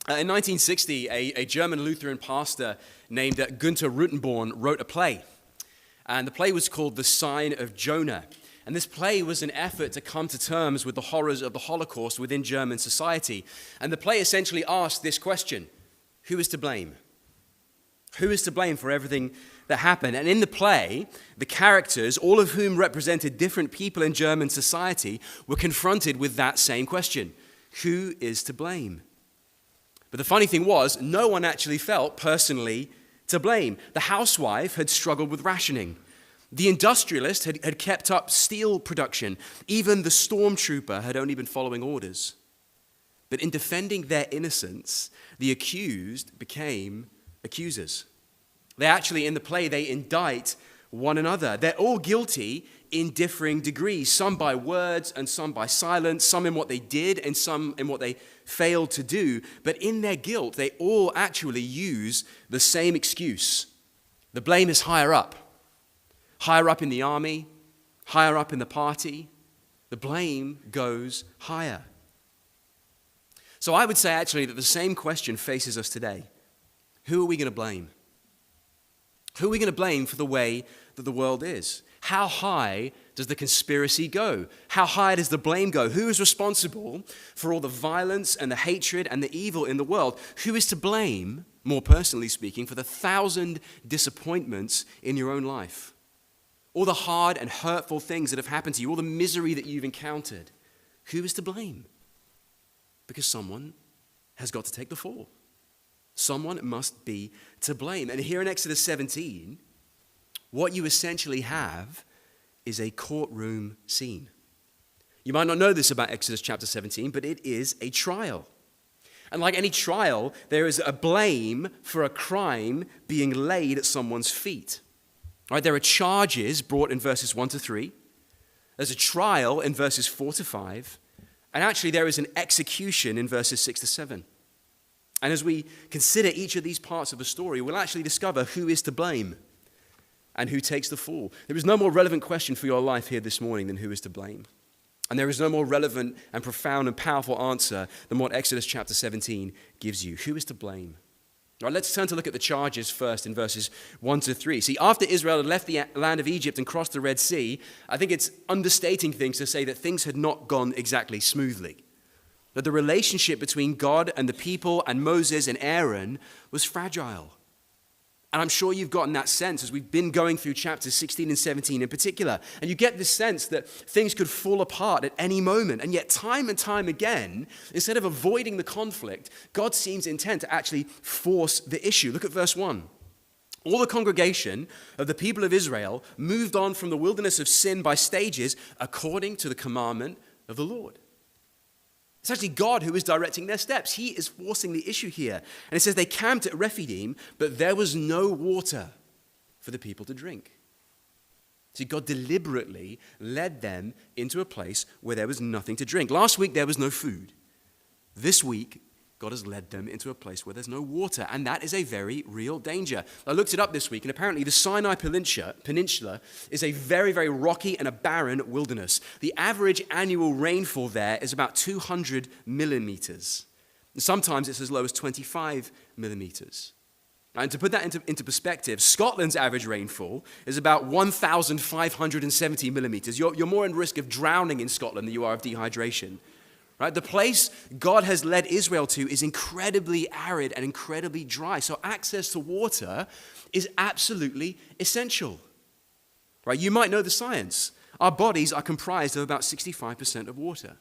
In 1960, a German Lutheran pastor named Günther Rutenborn wrote a play. And the play was called The Sign of Jonah. And this play was an effort to come to terms with the horrors of the Holocaust within German society. And the play essentially asked this question: who is to blame? Who is to blame for everything that happened? And in the play, the characters, all of whom represented different people in German society, were confronted with that same question: who is to blame? But the funny thing was, no one actually felt personally to blame. The housewife had struggled with rationing. The industrialist had kept up steel production. Even the stormtrooper had only been following orders. But in defending their innocence, the accused became accusers. They actually, in the play, they indict one another. They're all guilty in differing degrees, some by words and some by silence, some in what they did and some in what they failed to do. But in their guilt, they all actually use the same excuse. The blame is higher up in the army, higher up in the party. The blame goes higher. So I would say actually that the same question faces us today. Who are we going to blame? Who are we going to blame for the way that the world is? How high does the conspiracy go? How high does the blame go? Who is responsible for all the violence and the hatred and the evil in the world? Who is to blame, more personally speaking, for the 1,000 disappointments in your own life? All the hard and hurtful things that have happened to you, all the misery that you've encountered. Who is to blame? Because someone has got to take the fall. Someone must be to blame. And here in Exodus 17, what you essentially have is a courtroom scene. You might not know this about Exodus chapter 17, but it is a trial. And like any trial, there is a blame for a crime being laid at someone's feet. All right, there are charges brought in verses 1 to 3. There's a trial in verses 4 to 5. And actually there is an execution in verses 6 to 7. And as we consider each of these parts of the story, we'll actually discover who is to blame and who takes the fall. There is no more relevant question for your life here this morning than who is to blame. And there is no more relevant and profound and powerful answer than what Exodus chapter 17 gives you. Who is to blame? All right, let's turn to look at the charges first in verses 1 to 3. See, after Israel had left the land of Egypt and crossed the Red Sea, I think it's understating things to say that things had not gone exactly smoothly. That the relationship between God and the people and Moses and Aaron was fragile. And I'm sure you've gotten that sense as we've been going through chapters 16 and 17 in particular. And you get this sense that things could fall apart at any moment. And yet time and time again, instead of avoiding the conflict, God seems intent to actually force the issue. Look at verse 1. All the congregation of the people of Israel moved on from the wilderness of sin by stages according to the commandment of the Lord. It's actually God who is directing their steps. He is forcing the issue here. And it says they camped at Rephidim, but there was no water for the people to drink. See, God deliberately led them into a place where there was nothing to drink. Last week, there was no food. This week, God has led them into a place where there's no water, and that is a very real danger. I looked it up this week, and apparently the Sinai Peninsula is a very, very rocky and a barren wilderness. The average annual rainfall there is about 200 millimeters. And sometimes it's as low as 25 millimeters. And to put that into perspective, Scotland's average rainfall is about 1,570 millimeters. You're more in risk of drowning in Scotland than you are of dehydration. Right? The place God has led Israel to is incredibly arid and incredibly dry. So access to water is absolutely essential. Right? You might know the science. Our bodies are comprised of about 65% of water.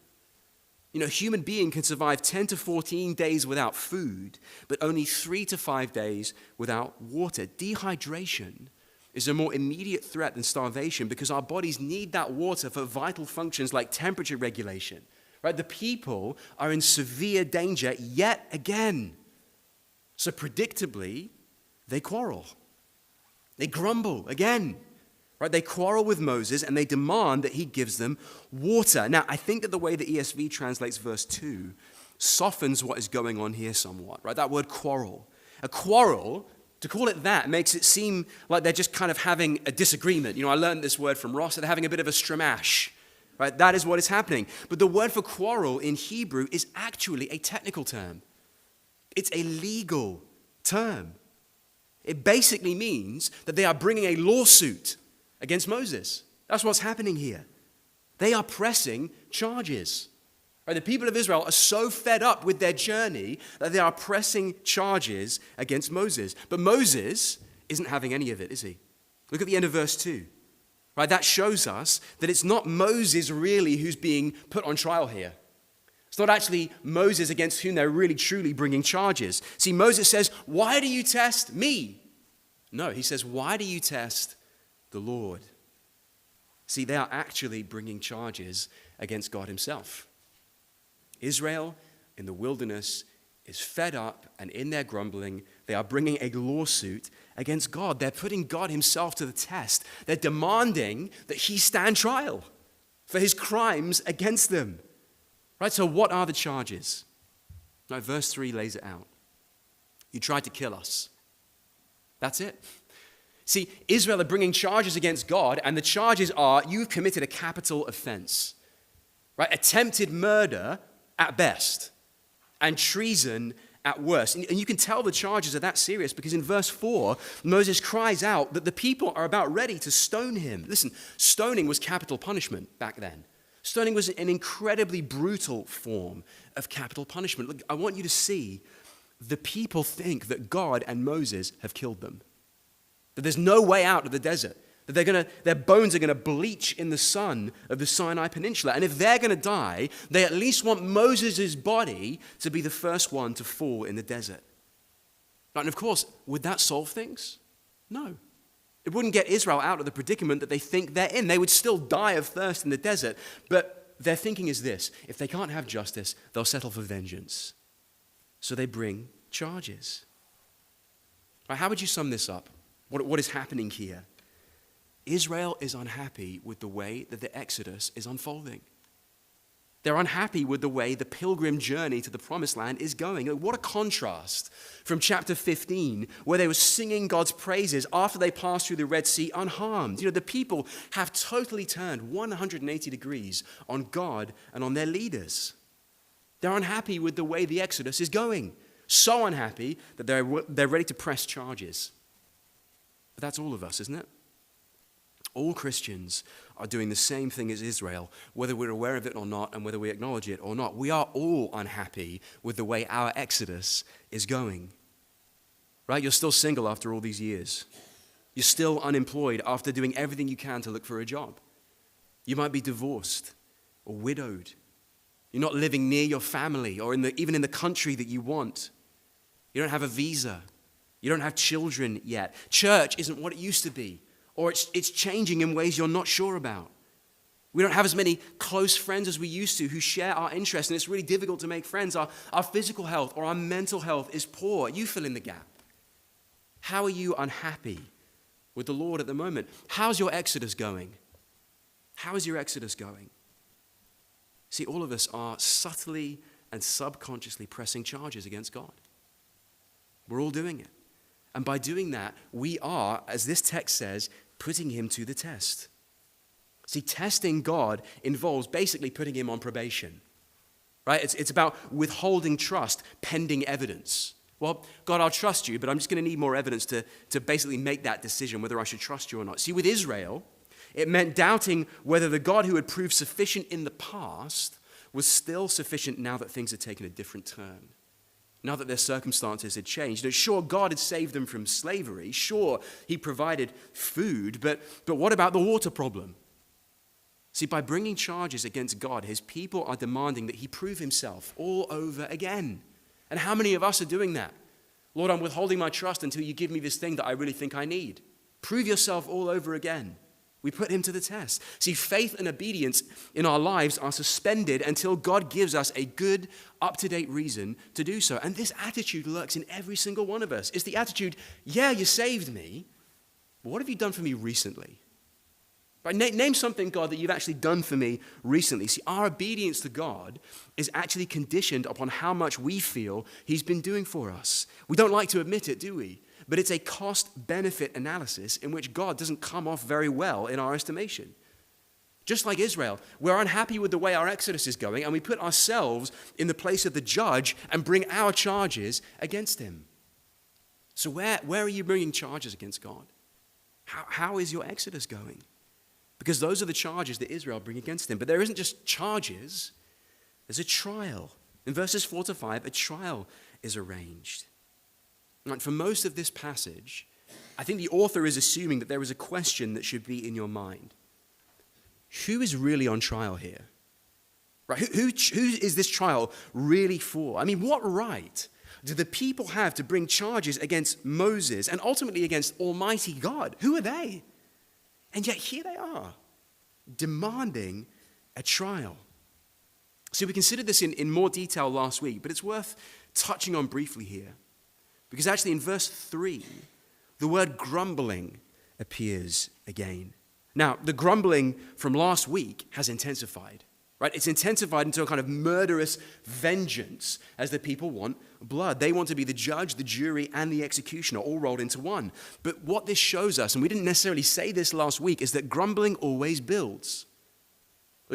You know, a human being can survive 10 to 14 days without food, but only 3 to 5 days without water. Dehydration is a more immediate threat than starvation because our bodies need that water for vital functions like temperature regulation. Right? The people are in severe danger yet again. So predictably, they quarrel. They grumble again. Right? They quarrel with Moses and they demand that he gives them water. Now, I think that the way the ESV translates verse 2 softens what is going on here somewhat. Right? That word quarrel. A quarrel, to call it that, makes it seem like they're just kind of having a disagreement. You know, I learned this word from Ross. They're having a bit of a stramash. Right? That is what is happening. But the word for quarrel in Hebrew is actually a technical term. It's a legal term. It basically means that they are bringing a lawsuit against Moses. That's what's happening here. They are pressing charges. Right, the people of Israel are so fed up with their journey that they are pressing charges against Moses. But Moses isn't having any of it, is he? Look at the end of verse 2. Right, that shows us that it's not Moses really who's being put on trial here. It's not actually Moses against whom they're really truly bringing charges. See, Moses says, "Why do you test me?" No, he says, "Why do you test the Lord?" See, they are actually bringing charges against God himself. Israel in the wilderness is fed up, and in their grumbling, they are bringing a lawsuit against God. They're putting God himself to the test. They're demanding that he stand trial for his crimes against them. Right, so what are the charges? Now, verse 3 lays it out. You tried to kill us. That's it. See, Israel are bringing charges against God, and the charges are, you've committed a capital offense. Right, attempted murder at best, and treason at worst. And you can tell the charges are that serious because in verse 4, Moses cries out that the people are about ready to stone him. Listen, stoning was capital punishment back then. Stoning was an incredibly brutal form of capital punishment. Look, I want you to see the people think that God and Moses have killed them, that there's no way out of the desert, that their bones are going to bleach in the sun of the Sinai Peninsula. And if they're going to die, they at least want Moses' body to be the first one to fall in the desert. And of course, would that solve things? No. It wouldn't get Israel out of the predicament that they think they're in. They would still die of thirst in the desert. But their thinking is this: if they can't have justice, they'll settle for vengeance. So they bring charges. Right, how would you sum this up? What is happening here? Israel is unhappy with the way that the Exodus is unfolding. They're unhappy with the way the pilgrim journey to the promised land is going. What a contrast from chapter 15, where they were singing God's praises after they passed through the Red Sea unharmed. The people have totally turned 180 degrees on God and on their leaders. They're unhappy with the way the Exodus is going. So unhappy that they're ready to press charges. But that's all of us, isn't it? All Christians are doing the same thing as Israel, whether we're aware of it or not, and whether we acknowledge it or not. We are all unhappy with the way our exodus is going. Right? You're still single after all these years. You're still unemployed after doing everything you can to look for a job. You might be divorced or widowed. You're not living near your family or even in the country that you want. You don't have a visa. You don't have children yet. Church isn't what it used to be. Or it's changing in ways you're not sure about. We don't have as many close friends as we used to who share our interests, and it's really difficult to make friends. Our physical health or our mental health is poor. You fill in the gap. How are you unhappy with the Lord at the moment? How's your exodus going? How is your exodus going? See, all of us are subtly and subconsciously pressing charges against God. We're all doing it. And by doing that, we are, as this text says, putting him to the test. See, testing God involves basically putting him on probation, right? It's about withholding trust pending evidence. Well, God, I'll trust you, but I'm just going to need more evidence to basically make that decision whether I should trust you or not. See, with Israel, it meant doubting whether the God who had proved sufficient in the past was still sufficient now that things had taken a different turn. Now that their circumstances had changed. Sure, God had saved them from slavery. Sure, he provided food. But what about the water problem? See, by bringing charges against God, his people are demanding that he prove himself all over again. And how many of us are doing that? Lord, I'm withholding my trust until you give me this thing that I really think I need. Prove yourself all over again. We put him to the test. See, faith and obedience in our lives are suspended until God gives us a good, up-to-date reason to do so. And this attitude lurks in every single one of us. It's the attitude, yeah, you saved me, but what have you done for me recently? Right? Name something, God, that you've actually done for me recently. See, our obedience to God is actually conditioned upon how much we feel he's been doing for us. We don't like to admit it, do we? But it's a cost-benefit analysis in which God doesn't come off very well in our estimation. Just like Israel, we're unhappy with the way our exodus is going, and we put ourselves in the place of the judge and bring our charges against him. So where are you bringing charges against God? How is your exodus going? Because those are the charges that Israel bring against him. But there isn't just charges, there's a trial. In verses 4 to 5, a trial is arranged. And for most of this passage, I think the author is assuming that there is a question that should be in your mind. Who is really on trial here? Right? Who is this trial really for? I mean, what right do the people have to bring charges against Moses and ultimately against Almighty God? Who are they? And yet here they are, demanding a trial. See, we considered this in more detail last week, but it's worth touching on briefly here. Because actually in verse 3, the word grumbling appears again. Now, the grumbling from last week has intensified, right? It's intensified into a kind of murderous vengeance as the people want blood. They want to be the judge, the jury, and the executioner all rolled into one. But what this shows us, and we didn't necessarily say this last week, is that grumbling always builds.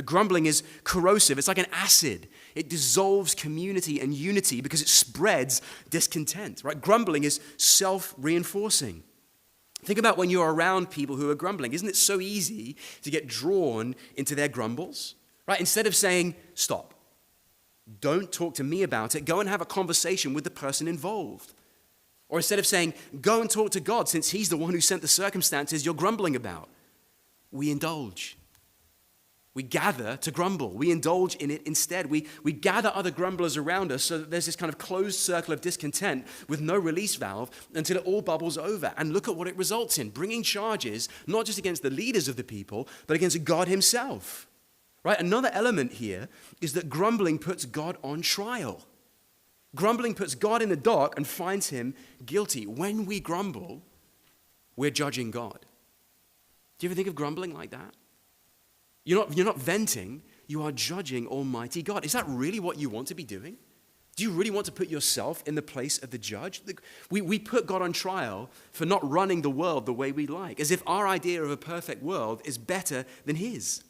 Grumbling is corrosive. It's like an acid. It dissolves community and unity because it spreads discontent, right? Grumbling is self-reinforcing. Think about when you're around people who are grumbling. Isn't it so easy to get drawn into their grumbles? Right? Instead of saying, stop, don't talk to me about it, go and have a conversation with the person involved. Or instead of saying, go and talk to God since he's the one who sent the circumstances you're grumbling about. We indulge. We gather to grumble. We indulge in it instead. We gather other grumblers around us so that there's this kind of closed circle of discontent with no release valve until it all bubbles over. And look at what it results in, bringing charges not just against the leaders of the people, but against God himself. Right? Another element here is that grumbling puts God on trial. Grumbling puts God in the dock and finds him guilty. When we grumble, we're judging God. Do you ever think of grumbling like that? You're not venting, you are judging Almighty God. Is that really what you want to be doing? Do you really want to put yourself in the place of the judge? We put God on trial for not running the world the way we like, as if our idea of a perfect world is better than his.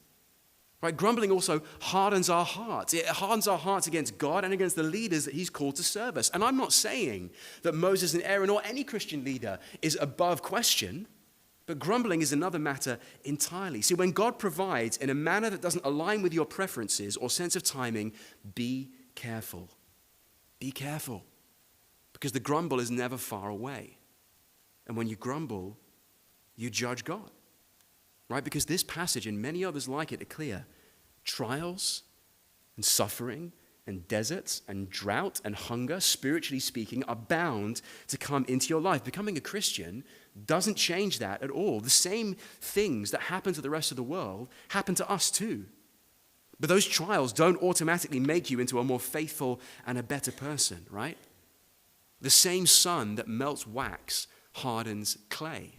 Right? Grumbling also hardens our hearts. It hardens our hearts against God and against the leaders that he's called to serve us. And I'm not saying that Moses and Aaron or any Christian leader is above question. But grumbling is another matter entirely. See, when God provides in a manner that doesn't align with your preferences or sense of timing, be careful. Be careful. Because the grumble is never far away. And when you grumble, you judge God. Right? Because this passage and many others like it are clear. Trials and suffering and deserts and drought and hunger, spiritually speaking, are bound to come into your life. Becoming a Christian doesn't change that at all. The same things that happen to the rest of the world happen to us too. But those trials don't automatically make you into a more faithful and a better person, right? The same sun that melts wax hardens clay.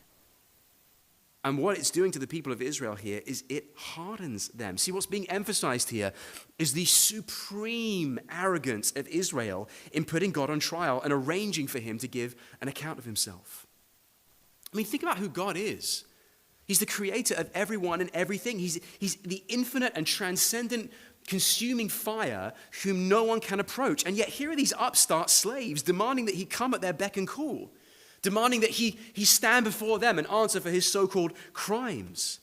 And what it's doing to the people of Israel here is it hardens them. See, what's being emphasized here is the supreme arrogance of Israel in putting God on trial and arranging for him to give an account of himself. I mean, think about who God is. He's the creator of everyone and everything. He's the infinite and transcendent consuming fire whom no one can approach. And yet here are these upstart slaves demanding that he come at their beck and call, demanding that he stand before them and answer for his so-called crimes.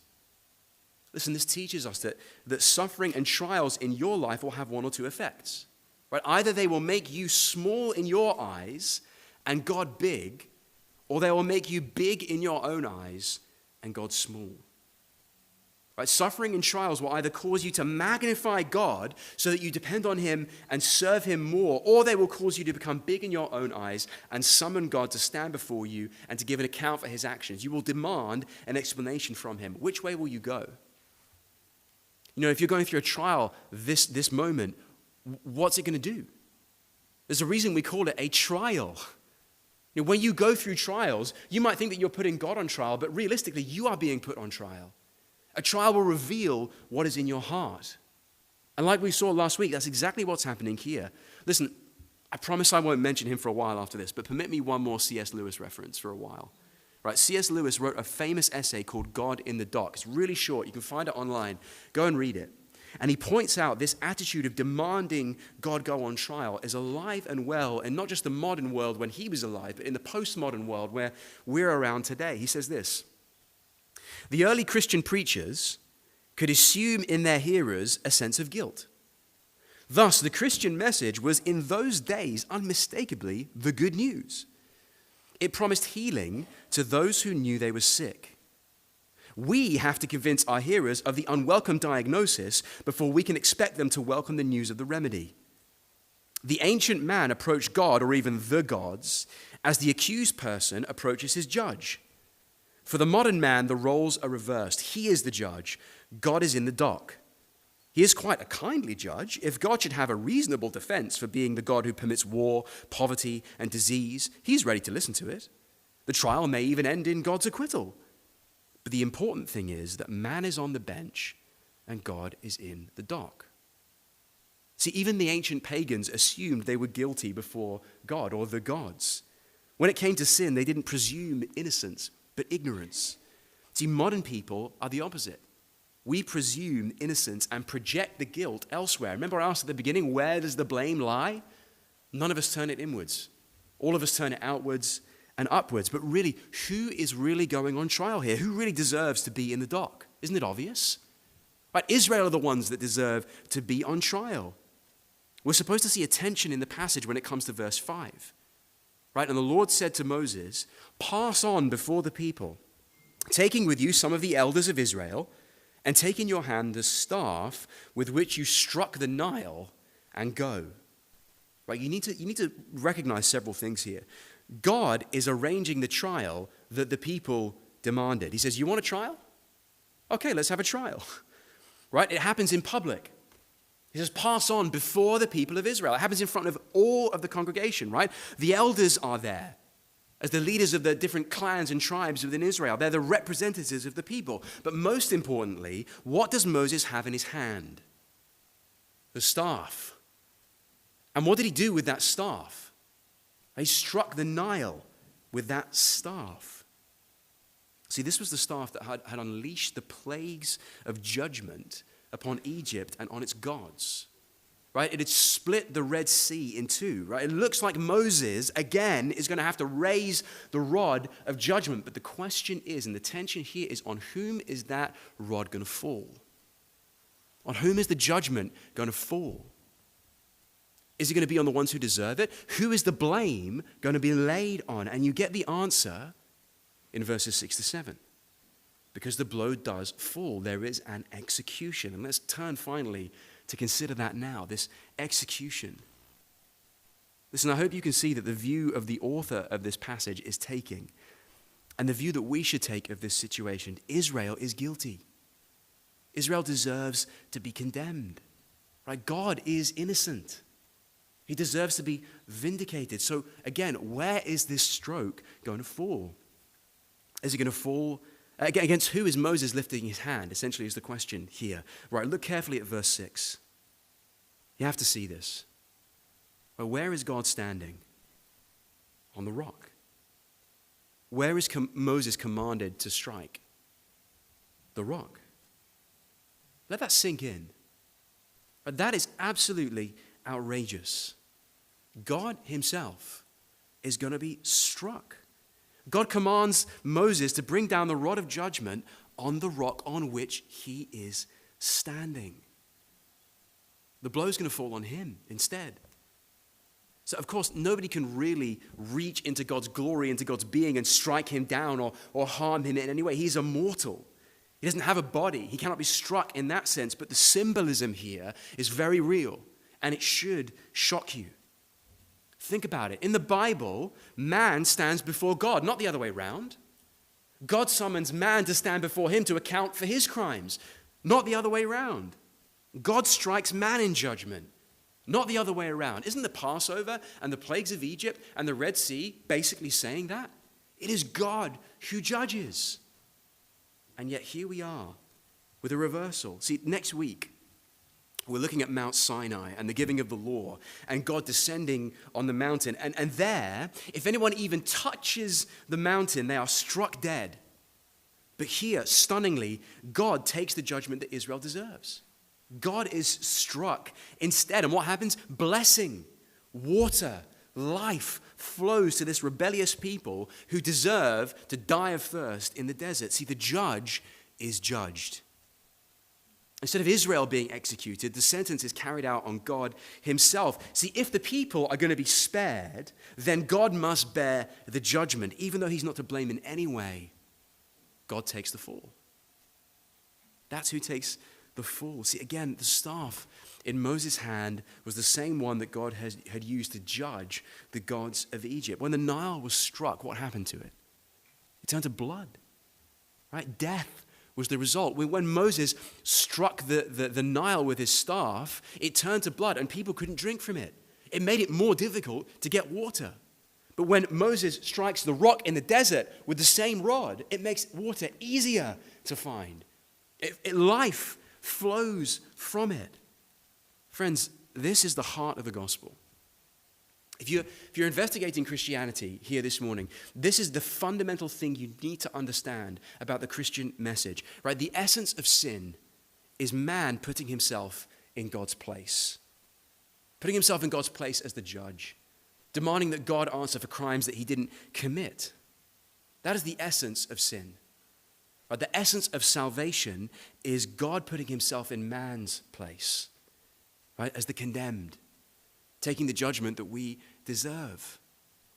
Listen, this teaches us that suffering and trials in your life will have one or two effects. Right? Either they will make you small in your eyes and God big, or they will make you big in your own eyes and God small. Right? Suffering and trials will either cause you to magnify God so that you depend on him and serve him more, or they will cause you to become big in your own eyes and summon God to stand before you and to give an account for his actions. You will demand an explanation from him. Which way will you go? You know, if you're going through a trial this moment, what's it going to do? There's a reason we call it a trial. You know, when you go through trials, you might think that you're putting God on trial, but realistically, you are being put on trial. A trial will reveal what is in your heart. And like we saw last week, that's exactly what's happening here. Listen, I promise I won't mention him for a while after this, but permit me one more C.S. Lewis reference for a while. Right? C.S. Lewis wrote a famous essay called God in the Dock. It's really short. You can find it online. Go and read it. And he points out this attitude of demanding God go on trial is alive and well in not just the modern world when he was alive, but in the postmodern world where we're around today. He says this: the early Christian preachers could assume in their hearers a sense of guilt. Thus, the Christian message was in those days unmistakably the good news. It promised healing to those who knew they were sick. We have to convince our hearers of the unwelcome diagnosis before we can expect them to welcome the news of the remedy. The ancient man approached God, or even the gods, as the accused person approaches his judge. For the modern man, the roles are reversed. He is the judge. God is in the dock. He is quite a kindly judge. If God should have a reasonable defense for being the God who permits war, poverty, and disease, he's ready to listen to it. The trial may even end in God's acquittal. But the important thing is that man is on the bench and God is in the dock. See, even the ancient pagans assumed they were guilty before God or the gods. When it came to sin, they didn't presume innocence, but ignorance. See, modern people are the opposite. We presume innocence and project the guilt elsewhere. Remember I asked at the beginning, where does the blame lie? None of us turn it inwards. All of us turn it outwards and upwards. But really, who is really going on trial here? Who really deserves to be in the dock? Isn't it obvious? Right? Israel are the ones that deserve to be on trial. We're supposed to see a tension in the passage when it comes to verse 5. Right? And the Lord said to Moses, pass on before the people, taking with you some of the elders of Israel, and take in your hand the staff with which you struck the Nile, and go. Right? You need to recognize several things here. God is arranging the trial that the people demanded. He says, you want a trial? Okay, let's have a trial. Right? It happens in public. He says, pass on before the people of Israel. It happens in front of all of the congregation, right? The elders are there as the leaders of the different clans and tribes within Israel. They're the representatives of the people. But most importantly, what does Moses have in his hand? The staff. And what did he do with that staff? He struck the Nile with that staff. See, this was the staff that had unleashed the plagues of judgment upon Egypt and on its gods. Right? It had split the Red Sea in two. Right? It looks like Moses, again, is going to have to raise the rod of judgment. But the question is, and the tension here is, on whom is that rod going to fall? On whom is the judgment going to fall? Is it going to be on the ones who deserve it? Who is the blame going to be laid on? And you get the answer in verses 6 to 7. Because the blow does fall. There is an execution. And let's turn finally to consider that now, this execution. Listen, I hope you can see that the view of the author of this passage is taking, and the view that we should take of this situation. Israel is guilty. Israel deserves to be condemned. Right? God is innocent. He deserves to be vindicated. So again, where is this stroke going to fall? Is it going to fall? Against who is Moses lifting his hand? Essentially is the question here. Right, look carefully at verse 6. You have to see this. But where is God standing? On the rock. Where is Moses commanded to strike? The rock. Let that sink in. But that is absolutely outrageous. God himself is going to be struck. God commands Moses to bring down the rod of judgment on the rock on which he is standing. The blow is going to fall on him instead. So, of course, nobody can really reach into God's glory, into God's being, and strike him down or harm him in any way. He's immortal. He doesn't have a body. He cannot be struck in that sense. But the symbolism here is very real, and it should shock you. Think about it. In the Bible, man stands before God, not the other way around. God summons man to stand before him to account for his crimes, not the other way around. God strikes man in judgment, not the other way around. Isn't the Passover and the plagues of Egypt and the Red Sea basically saying that? It is God who judges. And yet here we are with a reversal. See, next week, we're looking at Mount Sinai and the giving of the law and God descending on the mountain. And there, if anyone even touches the mountain, they are struck dead. But here, stunningly, God takes the judgment that Israel deserves. God is struck instead. And what happens? Blessing, water, life flows to this rebellious people who deserve to die of thirst in the desert. See, the judge is judged. Instead of Israel being executed, the sentence is carried out on God himself. See, if the people are going to be spared, then God must bear the judgment. Even though he's not to blame in any way, God takes the fall. That's who takes the fall. See, again, the staff in Moses' hand was the same one that God had used to judge the gods of Egypt. When the Nile was struck, what happened to it? It turned to blood, right? Death was the result. When Moses struck the Nile with his staff, it turned to blood and people couldn't drink from it. It made it more difficult to get water. But when Moses strikes the rock in the desert with the same rod, it makes water easier to find. Life flows from it. Friends, this is the heart of the gospel. If you're investigating Christianity here this morning, this is the fundamental thing you need to understand about the Christian message, right? The essence of sin is man putting himself in God's place. Putting himself in God's place as the judge, demanding that God answer for crimes that he didn't commit. That is the essence of sin. Right? The essence of salvation is God putting himself in man's place, right? As the condemned, taking the judgment that we deserve.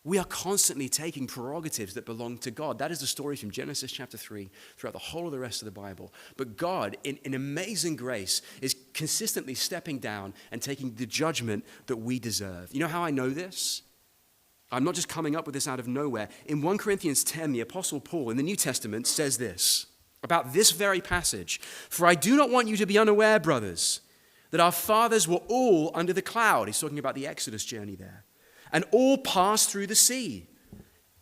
We are constantly taking prerogatives that belong to God. That is the story from Genesis chapter 3 throughout the whole of the rest of the Bible. But God, in amazing grace, is consistently stepping down and taking the judgment that we deserve. You know how I know this? I'm not just coming up with this out of nowhere. In 1 Corinthians 10, the Apostle Paul in the New Testament says this about this very passage. For I do not want you to be unaware, brothers, that our fathers were all under the cloud. He's talking about the Exodus journey there. And all passed through the sea.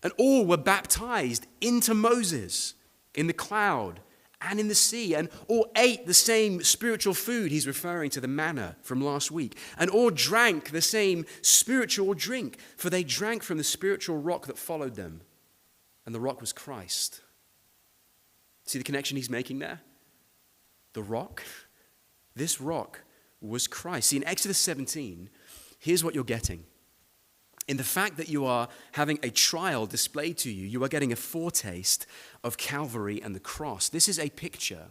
And all were baptized into Moses in the cloud and in the sea. And all ate the same spiritual food. He's referring to the manna from last week. And all drank the same spiritual drink. For they drank from the spiritual rock that followed them. And the rock was Christ. See the connection he's making there? The rock. This rock was Christ. See, in Exodus 17, here's what you're getting. In the fact that you are having a trial displayed to you, you are getting a foretaste of Calvary and the cross. This is a picture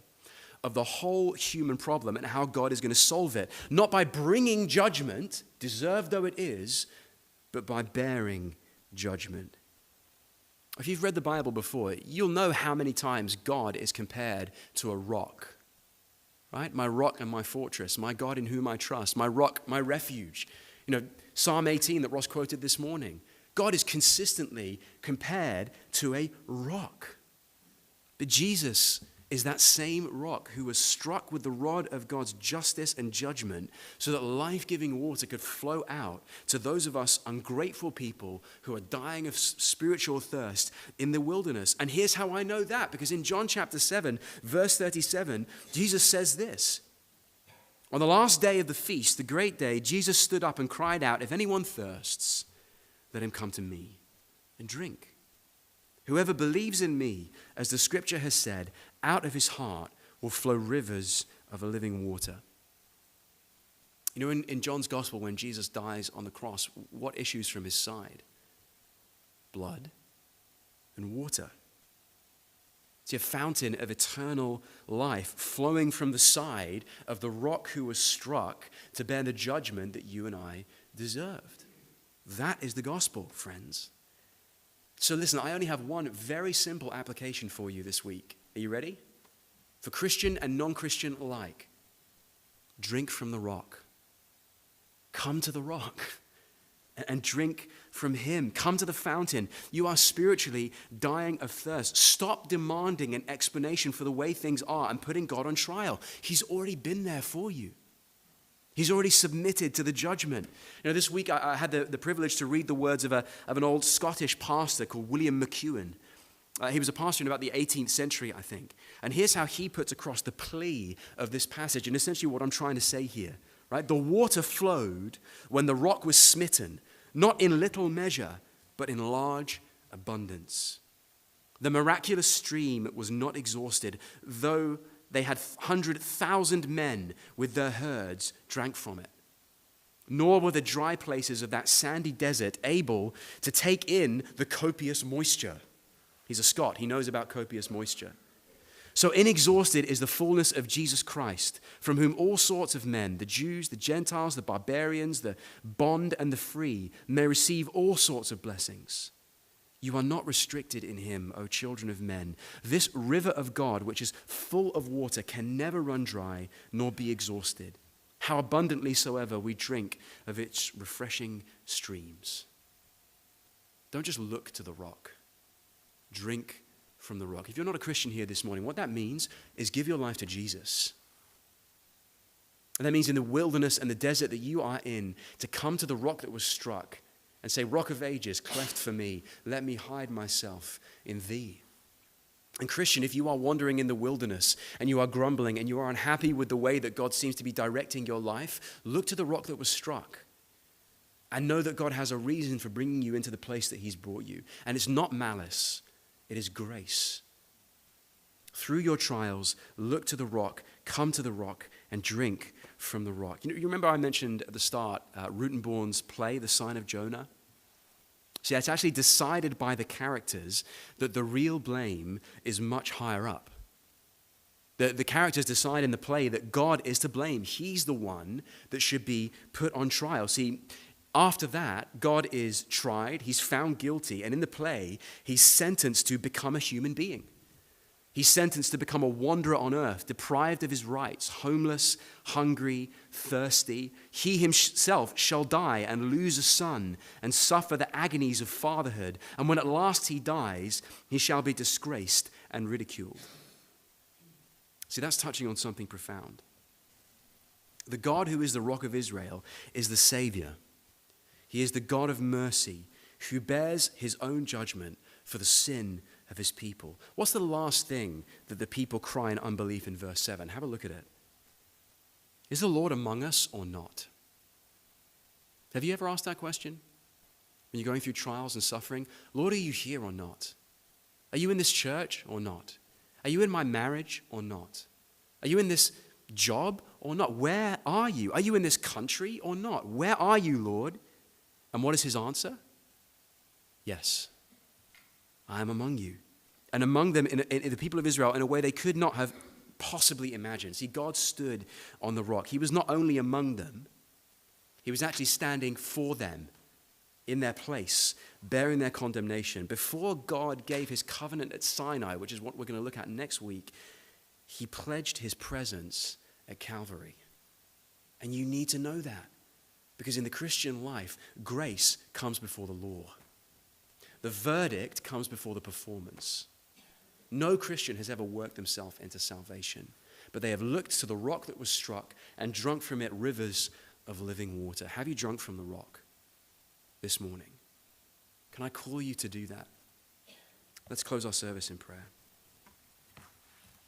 of the whole human problem and how God is going to solve it. Not by bringing judgment, deserved though it is, but by bearing judgment. If you've read the Bible before, you'll know how many times God is compared to a rock. Right? My rock and my fortress, my God in whom I trust, my rock, my refuge. You know, Psalm 18 that Ross quoted this morning. God is consistently compared to a rock. But Jesus is that same rock who was struck with the rod of God's justice and judgment so that life-giving water could flow out to those of us ungrateful people who are dying of spiritual thirst in the wilderness. And here's how I know that, because in John chapter 7, verse 37, Jesus says this. On the last day of the feast, the great day, Jesus stood up and cried out, "If anyone thirsts, let him come to me and drink. Whoever believes in me, as the scripture has said, out of his heart will flow rivers of a living water." You know, in John's gospel, when Jesus dies on the cross, what issues from his side? Blood and water. It's a fountain of eternal life flowing from the side of the rock who was struck to bear the judgment that you and I deserved. That is the gospel, friends. So listen, I only have one very simple application for you this week. Are you ready? For Christian and non-Christian alike, drink from the rock. Come to the rock and drink from him. Come to the fountain. You are spiritually dying of thirst. Stop demanding an explanation for the way things are and putting God on trial. He's already been there for you. He's already submitted to the judgment. You know, this week I had the privilege to read the words of an old Scottish pastor called William McEwen. He was a pastor in about the 18th century, I think. And here's how he puts across the plea of this passage and essentially what I'm trying to say here. right? The water flowed when the rock was smitten, not in little measure, but in large abundance. The miraculous stream was not exhausted, though they had 100,000 men with their herds drank from it. Nor were the dry places of that sandy desert able to take in the copious moisture. He's a Scot. He knows about copious moisture. So inexhausted is the fullness of Jesus Christ, from whom all sorts of men, the Jews, the Gentiles, the barbarians, the bond and the free, may receive all sorts of blessings. You are not restricted in him, O children of men. This river of God, which is full of water, can never run dry nor be exhausted. How abundantly soever we drink of its refreshing streams. Don't just look to the rock. Drink from the rock. If you're not a Christian here this morning, what that means is give your life to Jesus. And that means in the wilderness and the desert that you are in, to come to the rock that was struck and say, Rock of ages, cleft for me, let me hide myself in thee. And Christian, if you are wandering in the wilderness and you are grumbling and you are unhappy with the way that God seems to be directing your life, look to the rock that was struck and know that God has a reason for bringing you into the place that he's brought you. And it's not malice, it is grace. Through your trials, look to the rock, come to the rock, and drink from the rock. You remember I mentioned at the start Rutenborn's play, The Sign of Jonah? See, it's actually decided by the characters that the real blame is much higher up. The characters decide in the play that God is to blame. He's the one that should be put on trial. See, after that, God is tried, he's found guilty, and in the play, he's sentenced to become a human being. He's sentenced to become a wanderer on earth, deprived of his rights, homeless, hungry, thirsty. He himself shall die and lose a son and suffer the agonies of fatherhood. And when at last he dies, he shall be disgraced and ridiculed. See, that's touching on something profound. The God who is the rock of Israel is the Savior. He is the God of mercy who bears his own judgment for the sin of his people. What's the last thing that the people cry in unbelief in verse 7? Have a look at it. Is the Lord among us or not? Have you ever asked that question? When you're going through trials and suffering, Lord, are you here or not? Are you in this church or not? Are you in my marriage or not? Are you in this job or not? Where are you? Are you in this country or not? Where are you, Lord? And what is his answer? Yes. I am among you, and among them in the people of Israel in a way they could not have possibly imagined. See, God stood on the rock. He was not only among them, he was actually standing for them in their place, bearing their condemnation. Before God gave his covenant at Sinai, which is what we're going to look at next week, he pledged his presence at Calvary. And you need to know that, because in the Christian life, grace comes before the law. The verdict comes before the performance. No Christian has ever worked themselves into salvation, but they have looked to the rock that was struck and drunk from it rivers of living water. Have you drunk from the rock this morning? Can I call you to do that? Let's close our service in prayer.